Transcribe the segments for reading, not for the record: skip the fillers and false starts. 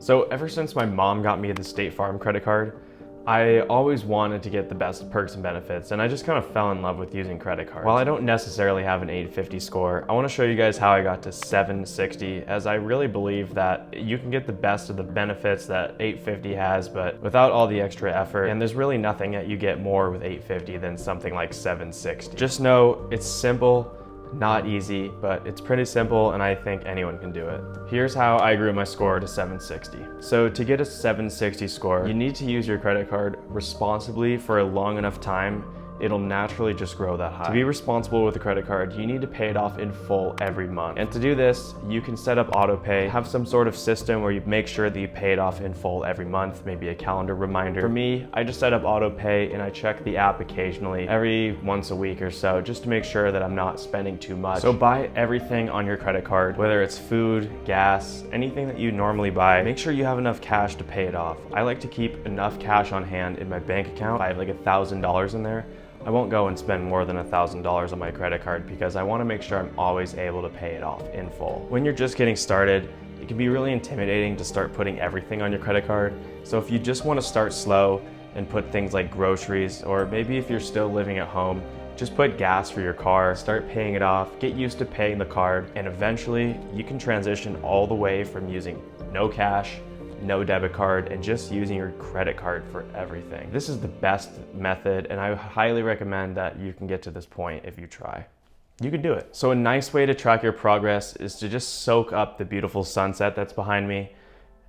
So ever since my mom got me the State Farm credit card, I always wanted to get the best perks and benefits, and I just kind of fell in love with using credit cards. While I don't necessarily have an 850 score, I want to show you guys how I got to 760, as I really believe that you can get the best of the benefits that 850 has, but without all the extra effort, and there's really nothing that you get more with 850 than something like 760. Just know it's simple, not easy, but it's pretty simple and I think anyone can do it. Here's how I grew my score to 760. So to get a 760 score, you need to use your credit card responsibly for a long enough time. It'll naturally just grow that high. To be responsible with a credit card, you need to pay it off in full every month. And to do this, you can set up auto pay, have some sort of system where you make sure that you pay it off in full every month, maybe a calendar reminder. For me, I just set up auto pay and I check the app occasionally, every once a week or so, just to make sure that I'm not spending too much. So buy everything on your credit card, whether it's food, gas, anything that you normally buy, make sure you have enough cash to pay it off. I like to keep enough cash on hand in my bank account. I have like $1,000 in there. I won't go and spend more than $1,000 on my credit card because I want to make sure I'm always able to pay it off in full. When you're just getting started, it can be really intimidating to start putting everything on your credit card. So if you just want to start slow and put things like groceries, or maybe if you're still living at home, just put gas for your car, start paying it off, get used to paying the card, and eventually you can transition all the way from using no cash, no debit card, and just using your credit card for everything. This is the best method, and I highly recommend that you can get to this point if you try. You can do it. So a nice way to track your progress is to just soak up the beautiful sunset that's behind me.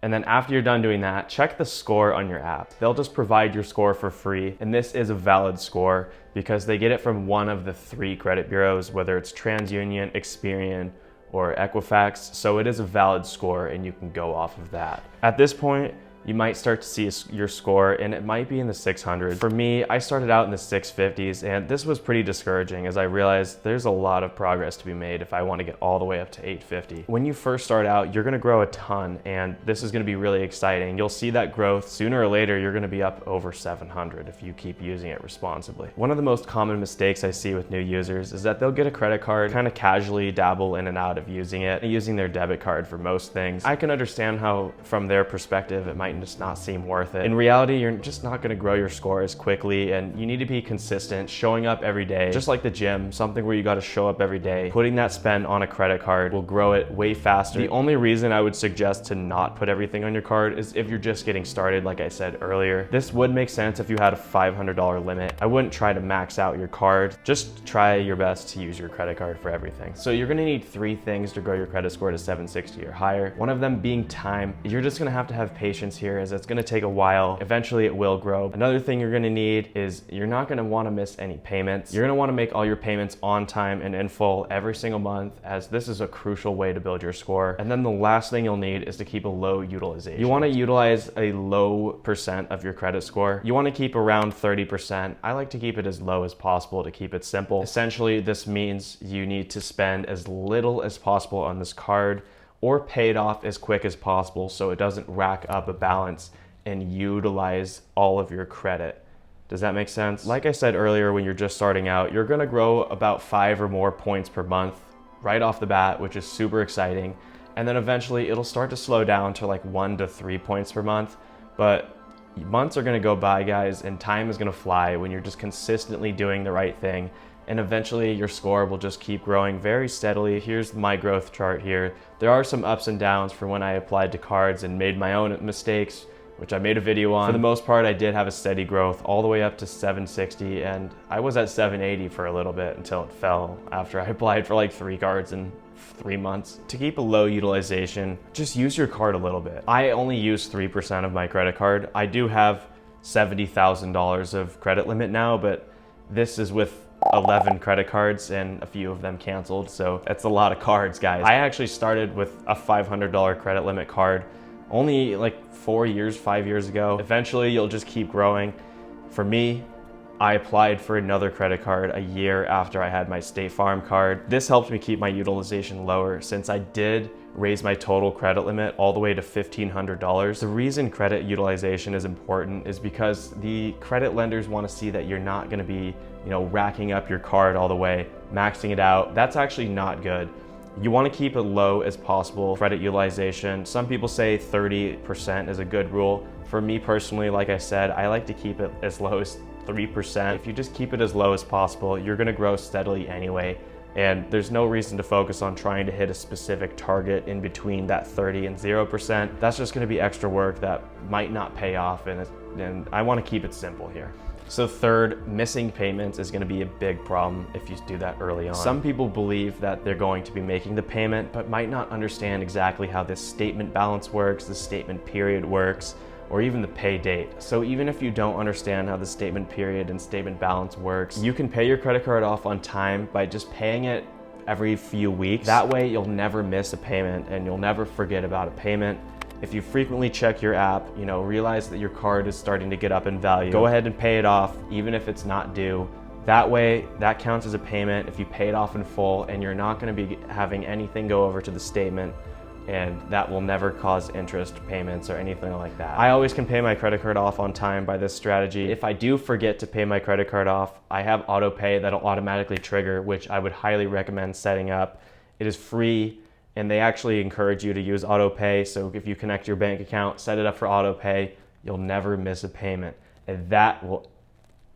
And then after you're done doing that, check the score on your app. They'll just provide your score for free. And this is a valid score because they get it from one of the 3 credit bureaus, whether it's TransUnion, Experian, or Equifax, so it is a valid score and you can go off of that. At this point, you might start to see your score and it might be in the 600s. For me, I started out in the 650s and this was pretty discouraging as I realized there's a lot of progress to be made if I want to get all the way up to 850. When you first start out, you're going to grow a ton and this is going to be really exciting. You'll see that growth. Sooner or later, you're going to be up over 700 if you keep using it responsibly. One of the most common mistakes I see with new users is that they'll get a credit card, kind of casually dabble in and out of using it, using their debit card for most things. I can understand how from their perspective it might just not seem worth it. In reality, you're just not going to grow your score as quickly and you need to be consistent, showing up every day, just like the gym, something where you got to show up every day. Putting that spend on a credit card will grow it way faster. The only reason I would suggest to not put everything on your card is if you're just getting started, like I said earlier. This would make sense if you had a $500 limit. I wouldn't try to max out your card. Just try your best to use your credit card for everything. So you're going to need 3 things to grow your credit score to 760 or higher. One of them being time. You're just going to have patience here as it's going to take a while. Eventually it will grow. Another thing you're going to need is you're not going to want to miss any payments. You're going to want to make all your payments on time and in full every single month, as this is a crucial way to build your score. And then the last thing you'll need is to keep a low utilization. You want to utilize a low percent of your credit score. You want to keep around 30%. I like to keep it as low as possible to keep it simple. Essentially, this means you need to spend as little as possible on this card or pay it off as quick as possible so it doesn't rack up a balance and utilize all of your credit. Does that make sense? Like I said earlier, when you're just starting out, you're gonna grow about 5 or more points per month right off the bat, which is super exciting. And then eventually it'll start to slow down to like 1 to 3 points per month. But months are gonna go by, guys, and time is gonna fly when you're just consistently doing the right thing. And eventually your score will just keep growing very steadily. Here's my growth chart here. There are some ups and downs from when I applied to cards and made my own mistakes, which I made a video on. For the most part, I did have a steady growth all the way up to 760, and I was at 780 for a little bit until it fell after I applied for like 3 cards in 3 months. To keep a low utilization, just use your card a little bit. I only use 3% of my credit card. I do have $70,000 of credit limit now, but this is with 11 credit cards and a few of them canceled, so that's a lot of cards, guys. I actually started with a $500 credit limit card only like 5 years ago. Eventually you'll just keep growing. For me, I applied for another credit card a year after I had my State Farm card. This helped me keep my utilization lower since I did raise my total credit limit all the way to $1,500. The reason credit utilization is important is because the credit lenders want to see that you're not going to be, racking up your card all the way, maxing it out. That's actually not good. You want to keep it low as possible. Credit utilization, some people say 30% is a good rule. For me personally, like I said, I like to keep it as low as 3%. If you just keep it as low as possible, you're going to grow steadily anyway. And there's no reason to focus on trying to hit a specific target in between that 30 and 0%. That's just going to be extra work that might not pay off, and I want to keep it simple here. So third, missing payments is going to be a big problem if you do that early on. Some people believe that they're going to be making the payment, but might not understand exactly how this statement balance works, the statement period works, or even the pay date. So even if you don't understand how the statement period and statement balance works, you can pay your credit card off on time by just paying it every few weeks. That way you'll never miss a payment and you'll never forget about a payment. If you frequently check your app, realize that your card is starting to get up in value, go ahead and pay it off even if it's not due. That way, that counts as a payment if you pay it off in full, and you're not going to be having anything go over to the statement, and that will never cause interest payments or anything like that. I always can pay my credit card off on time by this strategy. If I do forget to pay my credit card off, I have auto pay that'll automatically trigger, which I would highly recommend setting up. It is free, and they actually encourage you to use auto pay. So if you connect your bank account, set it up for auto pay, you'll never miss a payment. And that will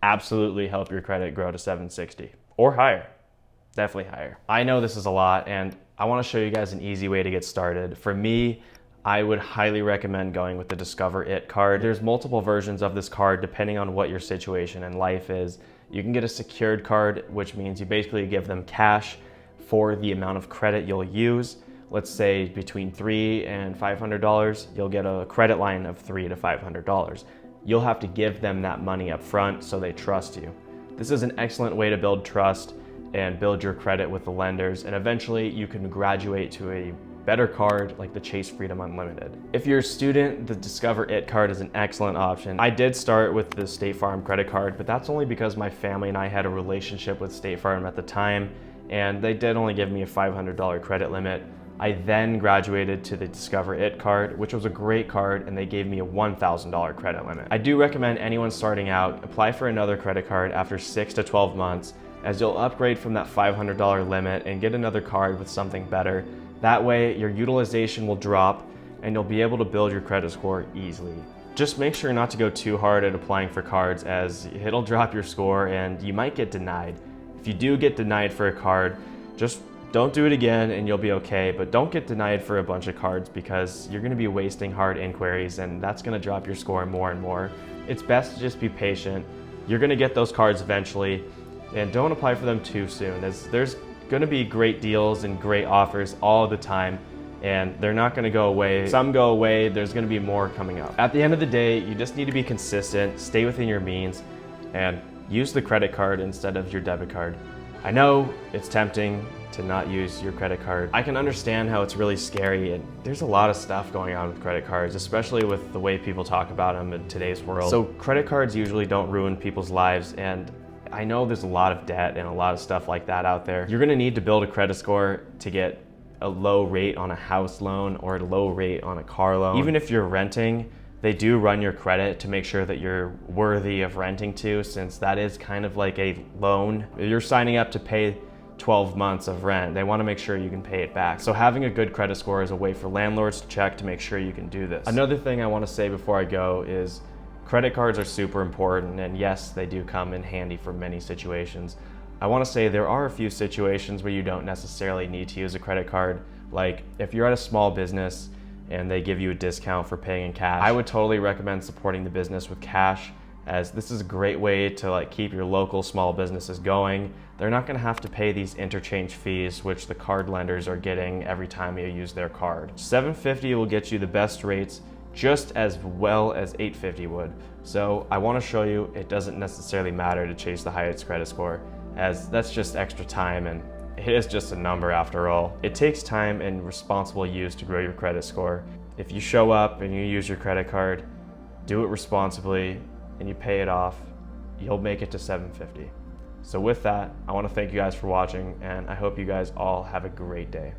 absolutely help your credit grow to 760 or higher, definitely higher. I know this is a lot, and I want to show you guys an easy way to get started. For me, I would highly recommend going with the Discover It card. There's multiple versions of this card depending on what your situation in life is. You can get a secured card, which means you basically give them cash for the amount of credit you'll use. Let's say between $300 and $500, you'll get a credit line of $300 to $500. You'll have to give them that money up front so they trust you. This is an excellent way to build trust and build your credit with the lenders, and eventually you can graduate to a better card like the Chase Freedom Unlimited. If you're a student, the Discover It card is an excellent option. I did start with the State Farm credit card, but that's only because my family and I had a relationship with State Farm at the time, and they did only give me a $500 credit limit. I then graduated to the Discover It card, which was a great card, and they gave me a $1,000 credit limit. I do recommend anyone starting out apply for another credit card after 6 to 12 months, as you'll upgrade from that $500 limit and get another card with something better. That way your utilization will drop and you'll be able to build your credit score easily. Just make sure not to go too hard at applying for cards, as it'll drop your score and you might get denied. If you do get denied for a card, just don't do it again and you'll be okay, but don't get denied for a bunch of cards, because you're gonna be wasting hard inquiries and that's gonna drop your score more and more. It's best to just be patient. You're gonna get those cards eventually, and don't apply for them too soon, as there's gonna be great deals and great offers all the time, and they're not gonna go away. Some go away, there's gonna be more coming up. At the end of the day, you just need to be consistent, stay within your means, and use the credit card instead of your debit card. I know it's tempting to not use your credit card. I can understand how it's really scary, and there's a lot of stuff going on with credit cards, especially with the way people talk about them in today's world. So credit cards usually don't ruin people's lives, and I know there's a lot of debt and a lot of stuff like that out there. You're gonna need to build a credit score to get a low rate on a house loan or a low rate on a car loan. Even if you're renting, they do run your credit to make sure that you're worthy of renting to, since that is kind of like a loan. You're signing up to pay 12 months of rent. They want to make sure you can pay it back. So having a good credit score is a way for landlords to check to make sure you can do this. Another thing I want to say before I go is credit cards are super important, and yes, they do come in handy for many situations. I want to say there are a few situations where you don't necessarily need to use a credit card. Like if you're at a small business and they give you a discount for paying in cash, I would totally recommend supporting the business with cash, as this is a great way to keep your local small businesses going. They're not going to have to pay these interchange fees, which the card lenders are getting every time you use their card. $750 will get you the best rates, just as well as $850 would. So I want to show you it doesn't necessarily matter to chase the highest credit score, as that's just extra time, and it is just a number after all. It takes time and responsible use to grow your credit score. If you show up and you use your credit card, do it responsibly, and you pay it off, you'll make it to $750. So with that, I want to thank you guys for watching, and I hope you guys all have a great day.